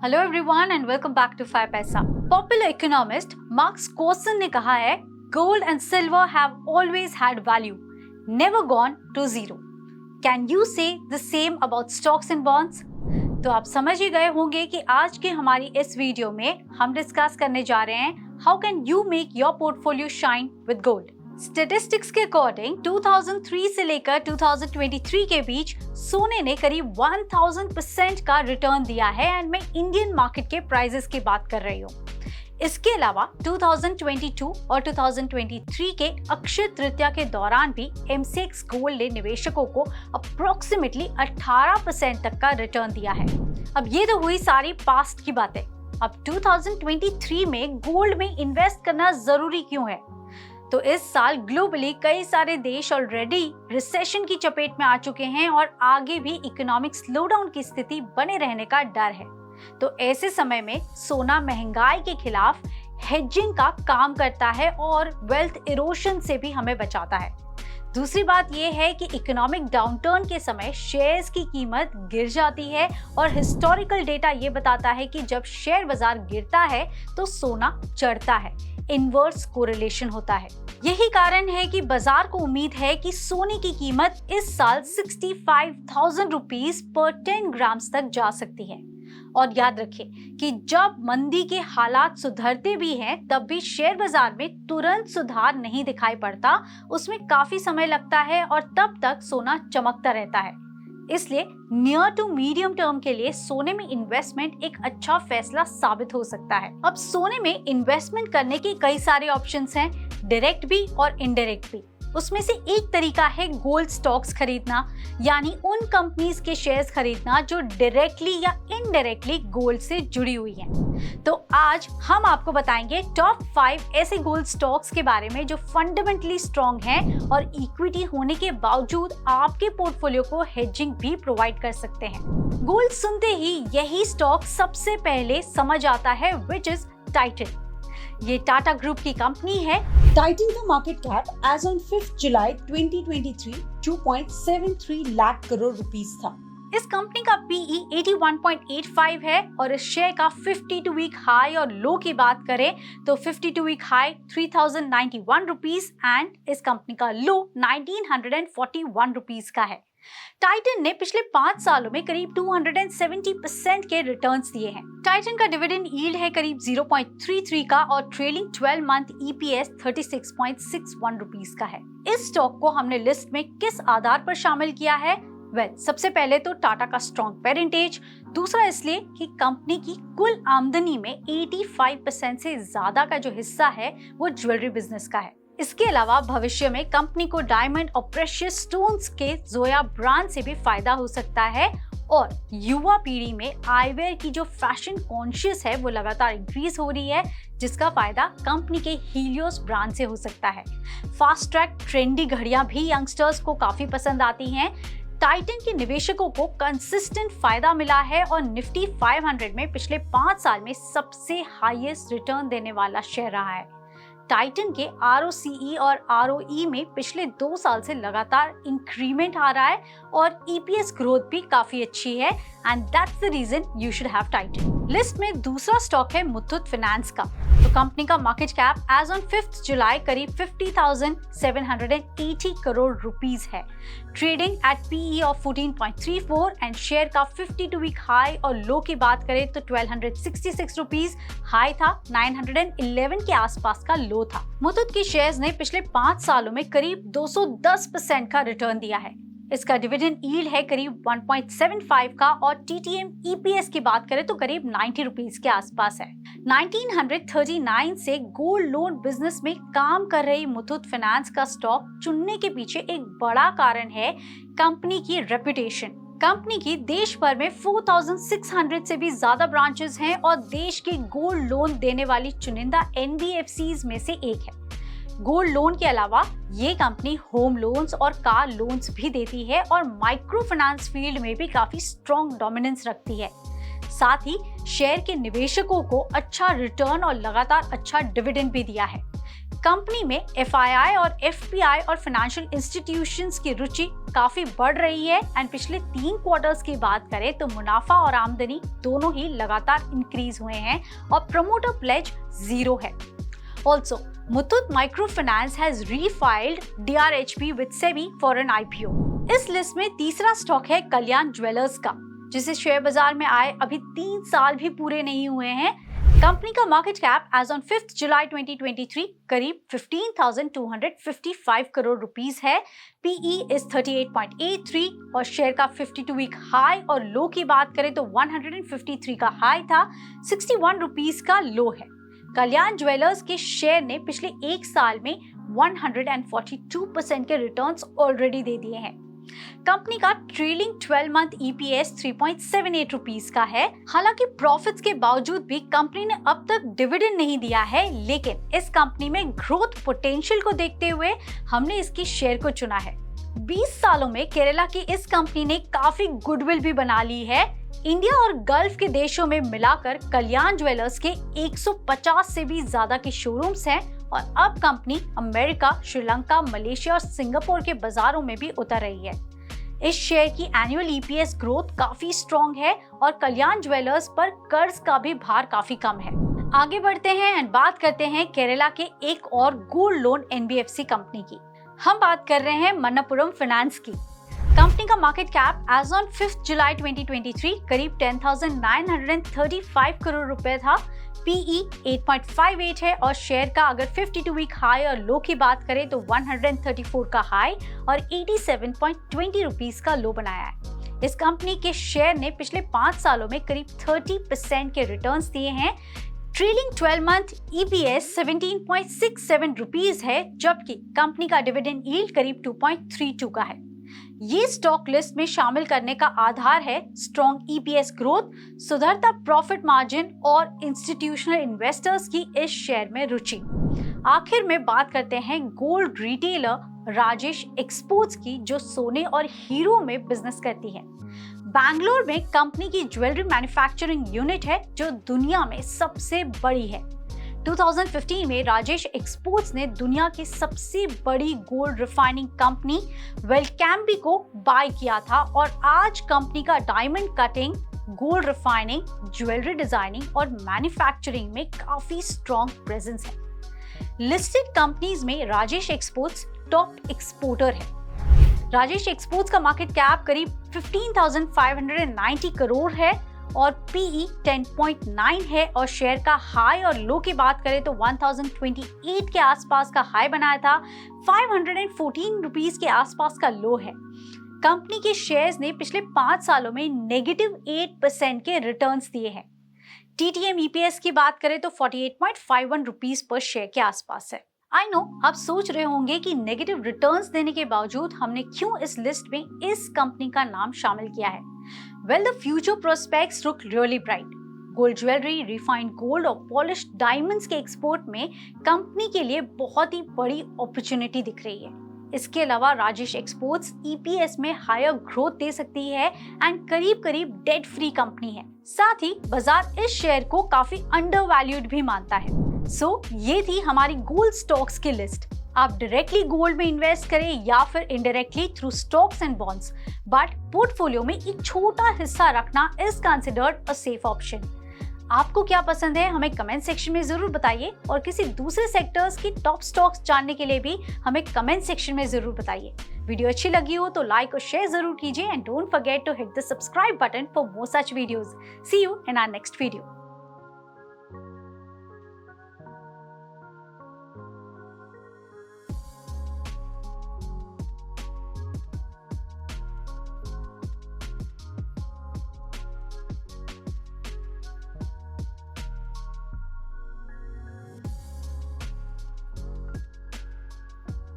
Hello everyone and welcome back to 5 Paisa. Popular economist Marks Corson ने कहा है, gold and silver have always had value, never gone to zero. Can you say the same about stocks and bonds? तो आप समझ ही गए होंगे कि आज के हमारी इस वीडियो में हम डिस्कस करने जा रहे हैं how can you make your portfolio shine with gold. Statistics के अकॉर्डिंग 2003 से लेकर 2023 के बीच सोने ने करीब 1000% का रिटर्न दिया है एंड मैं इंडियन मार्केट के प्राइसेस की बात कर रही हूँ। इसके अलावा 2022 और 2023 के अक्षय तृतीया के दौरान भी एमसीएक्स गोल्ड ने निवेशकों को अप्रोक्सीमेटली 18% तक का रिटर्न दिया है। अब ये तो हुई सारी पास्ट की बातें। अब 2023 में गोल्ड में इन्वेस्ट करना जरूरी क्यों है? तो इस साल ग्लोबली कई सारे देश ऑलरेडी रिसेशन की चपेट में आ चुके हैं और आगे भी इकोनॉमिक स्लोडाउन की स्थिति बने रहने का डर है। तो ऐसे समय में सोना महंगाई के खिलाफ हेजिंग का काम करता है और वेल्थ इरोशन से भी हमें बचाता है। दूसरी बात यह है कि इकोनॉमिक डाउनटर्न के समय शेयर्स की कीमत गिर जाती है और हिस्टोरिकल डेटा ये बताता है कि जब शेयर बाजार गिरता है तो सोना चढ़ता है, इनवर्स कोरिलेशन होता है। यही कारण है कि बाजार को उम्मीद है कि सोने की कीमत इस साल 65,000 रुपीस पर 10 ग्राम्स तक जा सकती है। और याद रखें कि जब मंदी के हालात सुधरते भी हैं तब भी शेयर बाजार में तुरंत सुधार नहीं दिखाई पड़ता, उसमें काफी समय लगता है और तब तक सोना चमकता रहता है। इसलिए नियर टू मीडियम टर्म के लिए सोने में इन्वेस्टमेंट एक अच्छा फैसला साबित हो सकता है। अब सोने में इन्वेस्टमेंट करने के कई सारे ऑप्शंस हैं, डायरेक्ट भी और इनडायरेक्ट भी। उसमें से एक तरीका है गोल्ड स्टॉक्स खरीदना, यानी उन कंपनीज के शेयर्स खरीदना जो डायरेक्टली या इनडायरेक्टली गोल्ड से जुड़ी हुई हैं। तो आज हम आपको बताएंगे टॉप 5 ऐसे गोल्ड स्टॉक्स के बारे में जो फंडामेंटली स्ट्रॉन्ग हैं और इक्विटी होने के बावजूद आपके पोर्टफोलियो को हेजिंग भी प्रोवाइड कर सकते हैं। गोल्ड सुनते ही यही स्टॉक सबसे पहले समझ आता है, विच इज टाइटन। ये टाटा ग्रुप की कंपनी है। टाइटन का market cap as on 5 July 2023 2.73 lakh crore rupees था। इस कंपनी का PE 81.85 है और इस शेयर का 52 वीक हाई और लो की बात करें तो 52 वीक हाई 3091 रुपीस एंड इस कंपनी का लो 1941 रुपीस का है। टाइटन ने पिछले 5 सालों में करीब 270% के रिटर्न्स दिए हैं। टाइटन का डिविडेंड यील्ड है करीब 0.33 का और ट्रेलिंग 12 मंथ EPS 36.61 रुपीस का है। इस स्टॉक को हमने लिस्ट में किस आधार पर शामिल किया है? सबसे पहले तो टाटा का स्ट्रॉन्ग पेरेंटेज, दूसरा इसलिए कि कंपनी की कुल आमदनी में 85% से ज्यादा का जो हिस्सा है वो ज्वेलरी बिजनेस का है। इसके अलावा भविष्य में कंपनी को डायमंड और प्रेशियस स्टोन्स के जोया ब्रांड से भी फायदा हो सकता है और युवा पीढ़ी में आईवेयर की जो फैशन कॉन्शियस है वो लगातार इंक्रीज हो रही है, जिसका फायदा कंपनी के हीलियोस ब्रांड से हो सकता है। फास्ट ट्रैक ट्रेंडी घड़ियां भी यंगस्टर्स को काफी पसंद आती हैं। टाइटन के निवेशकों को कंसिस्टेंट फायदा मिला है और निफ्टी 500 में पिछले 5 साल में सबसे हाईएस्ट रिटर्न देने वाला शेयर रहा है। टाइटन के ROCE और ROE में पिछले 2 साल से लगातार इंक्रीमेंट आ रहा है और EPS ग्रोथ भी काफी अच्छी है and that's the reason you should have Titan. List में दूसरा स्टॉक है मुथूट फाइनेंस का। तो कंपनी का मार्केट कैप एज ऑन 5 जुलाई करीब 50,780 करोड़ रुपीस है। Trading at PE of 14.34 and share का 52 वीक हाई और लो की बात करें तो 1266 रुपीस हाई था, 911 के आसपास का लो था। मुथूट के शेयर्स ने पिछले 5 सालों में करीब 210% का रिटर्न दिया है। इसका डिविडेंड यील्ड है करीब 1.75 का और TTM EPS की बात करें तो करीब 90 रुपीस के आसपास है। 1939 से गोल्ड लोन बिजनेस में काम कर रही मुथूट फाइनेंस का स्टॉक चुनने के पीछे एक बड़ा कारण है कंपनी की रेपुटेशन। कंपनी की देश भर में 4,600 से भी ज्यादा ब्रांचेस हैं और देश के गोल्ड लोन देने वाली चुनिंदा NBFCs में से एक है। गोल्ड लोन के अलावा ये कंपनी होम लोन्स और कार लोन्स भी देती है और माइक्रो फाइनेंस फील्ड में भी काफी स्ट्रॉन्ग डोमिनेंस रखती है। साथ ही शेयर के निवेशकों को अच्छा रिटर्न और लगातार अच्छा डिविडेंड भी दिया है। कंपनी में FII और FPI और फाइनेंशियल इंस्टीट्यूशंस की रुचि काफी बढ़ रही है एंड पिछले 3 क्वार्टर्स की बात करें तो मुनाफा और आमदनी दोनों ही लगातार इंक्रीज हुए हैं और प्रमोटर प्लेज 0 है। Also Muthoot microfinance has refiled DRHP with SEBI for an IPO। इस लिस्ट में तीसरा स्टॉक है कल्याण ज्वेलर्स का, जिसे शेयर बाजार में आए अभी 3 साल भी पूरे नहीं हुए हैं। कंपनी का market cap as on 5 July 2023 करीब 15,255 करोड़ रुपीस है। PE इज 38.83 और शेयर का 52 वीक हाई और लो की बात करें तो 153 का हाई था, 61 रुपीस का लो है। कल्याण ज्वेलर्स के शेयर ने पिछले 1 साल में 142% के रिटर्न्स ऑलरेडी दे दिए हैं। कंपनी का ट्रेलिंग 12 मंथ EPS 3.78 रुपीस का है। हालांकि प्रॉफिट्स के बावजूद भी कंपनी ने अब तक डिविडेंड नहीं दिया है, लेकिन इस कंपनी में ग्रोथ पोटेंशियल को देखते हुए हमने इसकी शेयर को चुना है। 20 सालों में केरला की इस कंपनी ने काफी गुडविल भी बना ली है। इंडिया और गल्फ के देशों में मिलाकर कल्याण ज्वेलर्स के 150 से भी ज्यादा के शोरूम्स हैं और अब कंपनी अमेरिका, श्रीलंका, मलेशिया और सिंगापुर के बाजारों में भी उतर रही है। इस शेयर की एनुअल EPS ग्रोथ काफी स्ट्रॉन्ग है और कल्याण ज्वेलर्स पर कर्ज का भी भार काफी कम है। आगे बढ़ते हैं एंड बात करते हैं केरला के एक और गोल्ड लोन NBFC कंपनी की। हम बात कर रहे हैं मणप्पुरम फाइनेंस की। कंपनी का market cap as on 5 July 2023 करीब 10,935 करोड़ रुपए था। PE 8.58 है और शेयर का अगर 52 वीक हाई और लो की बात करें तो 134 का हाई और 87.20 रुपीस का लो बनाया है। इस कंपनी के शेयर ने पिछले 5 सालों में करीब 30% के रिटर्न्स दिए हैं। ट्रेलिंग 12 मंथ EPS 17.67 रुपीस है, जबकि कंपनी का डिविडेंड यील्ड करीब 2.32 का है। ये स्टॉक लिस्ट में शामिल करने का आधार है स्ट्रॉन्ग EPS ग्रोथ, सुधरता प्रॉफिट मार्जिन और इंस्टीट्यूशनल इन्वेस्टर्स की इस शेयर में रुचि। आखिर में बात करते हैं गोल्ड रिटेलर राजेश एक्सपोर्ट्स की, जो सोने और हीरो में बिजनेस करती है। बैंगलोर में कंपनी की ज्वेलरी मैन्युफैक्चरिंग यूनिट है जो दुनिया में सबसे बड़ी है। 2015 में राजेश एक्सपोर्ट्स ने दुनिया की सबसे बड़ी गोल्ड रिफाइनिंग कंपनी वेलकैम्बी को बाय किया था और आज कंपनी का diamond cutting, gold refining, jewellery designing और मैन्युफैक्चरिंग में काफी स्ट्रॉन्ग प्रेजेंस है। लिस्टेड कंपनीज में राजेश एक्सपोर्ट्स टॉप एक्सपोर्टर है। राजेश एक्सपोर्ट्स का मार्केट कैप करीब 15,590 करोड़ है और PE 10.9 है और शेयर का हाई और लो की बात करें तो 1028 के आसपास का हाई बनाया था, 514 रुपीस के आसपास का लो है। कंपनी के शेयर्स ने पिछले 5 सालों में -8% के रिटर्न्स दिए हैं। TTM EPS की बात करें तो 48.51 रुपीस पर शेयर के आसपास है। आई नो आप सोच रहे होंगे कि नेगेटिव रिटर्न्स देने के बावजूद हमने क्यों इस लिस्ट में इस कंपनी का नाम शामिल किया है। Well, the future prospects look really bright. Gold jewellery, refined gold और पॉलिश्ड डायमंड्स के एक्सपोर्ट में कंपनी के लिए बहुत ही बड़ी अपॉर्चुनिटी दिख रही है। इसके अलावा राजेश एक्सपोर्ट्स EPS में हायर ग्रोथ दे सकती है एंड करीब डेट फ्री कंपनी है। साथ ही बाजार इस शेयर को काफी अंडरवैल्यूड भी मानता है। ये थी हमारी गोल्ड स्टॉक्स की लिस्ट। आप डायरेक्टली गोल्ड में इन्वेस्ट करें या फिर indirectly through stocks and bonds, but portfolio में एक छोटा हिस्सा रखना is considered a safe option. आपको क्या पसंद है हमें कमेंट सेक्शन में जरूर बताइए और किसी दूसरे सेक्टर्स की टॉप स्टॉक्स जानने के लिए भी हमें कमेंट सेक्शन में जरूर बताइए। वीडियो अच्छी लगी हो तो लाइक और शेयर जरूर कीजिए and don't forget to hit the subscribe button for more such videos. See you in our next video.